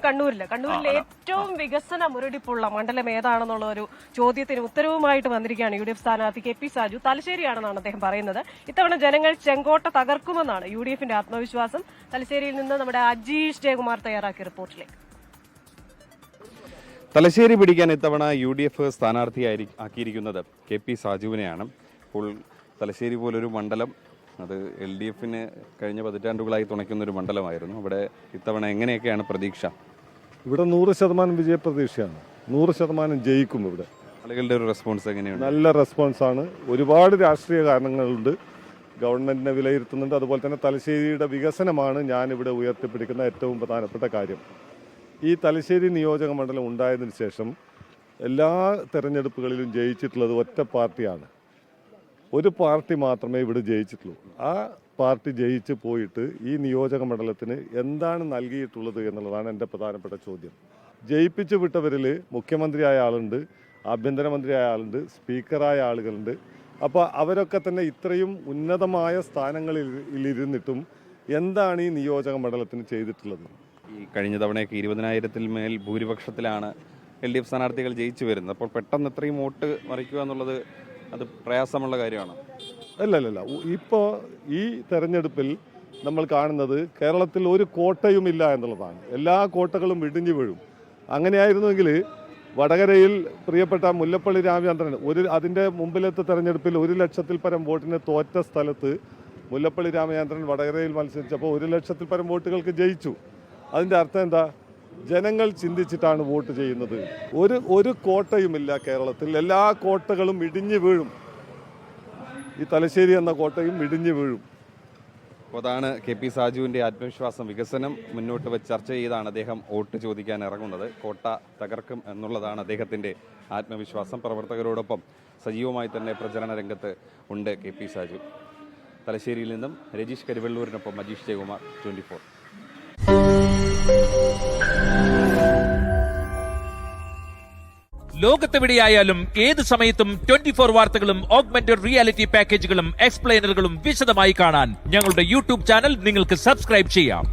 കണ്ണൂരിലെ ഏറ്റവും വികസന മുരടിപ്പുള്ള മണ്ഡലം ഏതാണെന്നുള്ള ഒരു ചോദ്യത്തിന് ഉത്തരവുമായിട്ട് വന്നിരിക്കുകയാണ് UDF സ്ഥാനാർത്ഥി KP സാജു. തലശ്ശേരിയാണെന്നാണ് അദ്ദേഹം പറയുന്നത്. ഇത്തവണ ജനങ്ങൾ ചെങ്കോട്ട തകർക്കുമെന്നാണ് UDFന്റെ ആത്മവിശ്വാസം. തലശ്ശേരിയിൽ നിന്ന് നമ്മുടെ അജീഷ് ജയകുമാർ തയ്യാറാക്കിയ റിപ്പോർട്ടിലേക്ക്. തലശ്ശേരി പിടിക്കാൻ ഇത്തവണ UDF സ്ഥാനാർത്ഥിയാക്കിയിരിക്കുന്നത് KP സാജുവിനെയാണ്. ഇപ്പോൾ തലശ്ശേരി പോലൊരു മണ്ഡലം അത് LDFന് കഴിഞ്ഞ പതിറ്റാണ്ടുകളായി തുണയ്ക്കുന്ന ഒരു മണ്ഡലമായിരുന്നു. അവിടെ ഇത്തവണ എങ്ങനെയൊക്കെയാണ് പ്രതീക്ഷ? ഇവിടെ 100% വിജയപ്രതീക്ഷയാണ്. 100% ജയിക്കും. ഇവിടെ ആളുകളുടെ ഒരു റെസ്പോൺസ് എങ്ങനെയാണ്? നല്ല റെസ്പോൺസാണ്. ഒരുപാട് രാഷ്ട്രീയ കാരണങ്ങളുണ്ട്. ഗവൺമെന്റിനെ വിലയിരുത്തുന്നുണ്ട്. അതുപോലെ തന്നെ തലശ്ശേരിയുടെ വികസനമാണ് ഞാനിവിടെ ഉയർത്തിപ്പിടിക്കുന്ന ഏറ്റവും പ്രധാനപ്പെട്ട കാര്യം. ഈ തലശ്ശേരി നിയോജക മണ്ഡലം ഉണ്ടായതിനു ശേഷം എല്ലാ തെരഞ്ഞെടുപ്പുകളിലും ജയിച്ചിട്ടുള്ളത് ഒറ്റ പാർട്ടിയാണ്. ഒരു പാർട്ടി മാത്രമേ ഇവിടെ ജയിച്ചിട്ടുള്ളൂ. ആ പാർട്ടി ജയിച്ച് പോയിട്ട് ഈ നിയോജക മണ്ഡലത്തിന് എന്താണ് നൽകിയിട്ടുള്ളത് എന്നുള്ളതാണ് എൻ്റെ പ്രധാനപ്പെട്ട ചോദ്യം. ജയിപ്പിച്ചു വിട്ടവരിൽ മുഖ്യമന്ത്രിയായ ആളുണ്ട്, ആഭ്യന്തരമന്ത്രിയായ ആളുണ്ട്, സ്പീക്കറായ ആളുകളുണ്ട്. അപ്പോൾ അവരൊക്കെ തന്നെ ഇത്രയും ഉന്നതമായ സ്ഥാനങ്ങളിൽ ഇരുന്നിട്ടും എന്താണ് ഈ നിയോജക മണ്ഡലത്തിന് ചെയ്തിട്ടുള്ളത്? ഈ കഴിഞ്ഞ തവണയൊക്കെ 20,000-ൽ മേൽ ഭൂരിപക്ഷത്തിലാണ് LDF സ്ഥാനാർത്ഥികൾ ജയിച്ചു വരുന്നത്. അപ്പോൾ പെട്ടെന്ന് ഇത്രയും വോട്ട് മറിക്കുക എന്നുള്ളത് അത് പ്രയാസമുള്ള കാര്യമാണ്. അല്ലല്ല, ഇപ്പോൾ ഈ തെരഞ്ഞെടുപ്പിൽ നമ്മൾ കാണുന്നത് കേരളത്തിൽ ഒരു കോട്ടയുമില്ല എന്നുള്ളതാണ്. എല്ലാ കോട്ടകളും ഇടിഞ്ഞു വീഴും. അങ്ങനെയായിരുന്നുവെങ്കിൽ വടകരയിൽ പ്രിയപ്പെട്ട മുല്ലപ്പള്ളി രാമചന്ദ്രൻ അതിൻ്റെ മുമ്പിലത്തെ തെരഞ്ഞെടുപ്പിൽ 1,00,000-ൽ പരം വോട്ടിന് തോറ്റ സ്ഥലത്ത് മുല്ലപ്പള്ളി രാമചന്ദ്രൻ വടകരയിൽ മത്സരിച്ചപ്പോൾ 1,00,000-ൽ പരം വോട്ടുകൾക്ക് ജയിച്ചു. അതിൻ്റെ അർത്ഥം എന്താ? ജനങ്ങൾ ചിന്തിച്ചിട്ടാണ് വോട്ട് ചെയ്യുന്നത്. ഒരു കോട്ടയുമില്ല കേരളത്തിൽ. എല്ലാ കോട്ടകളും ഇടിഞ്ഞു വീഴും. ഈ തലശ്ശേരി എന്ന കോട്ടയും ഇടിഞ്ഞു വീഴും. അപ്പോൾ അതാണ് KP സാജുവിൻ്റെ ആത്മവിശ്വാസം. വികസനം മുന്നോട്ട് വെച്ച് ചർച്ച ചെയ്താണ് അദ്ദേഹം വോട്ട് ചോദിക്കാൻ ഇറങ്ങുന്നത്. കോട്ട തകർക്കും എന്നുള്ളതാണ് അദ്ദേഹത്തിൻ്റെ ആത്മവിശ്വാസം. പ്രവർത്തകരോടൊപ്പം സജീവമായി തന്നെ പ്രചരണ രംഗത്ത് ഉണ്ട് KP സാജു. തലശ്ശേരിയിൽ നിന്നും രജീഷ് കരിവെള്ളൂരിനൊപ്പം അജീഷ് ജയകുമാർ, 24. ലോകത്തെവിടെയായാലും ഏത് സമയത്തും 24 വാർത്തകളും ഓഗ്മെന്റഡ് റിയാലിറ്റി പാക്കേജുകളും എക്സ്പ്ലെയിനറുകളും വിശദമായി കാണാൻ ഞങ്ങളുടെ YouTube ചാനൽ നിങ്ങൾക്ക് സബ്സ്ക്രൈബ് ചെയ്യാം.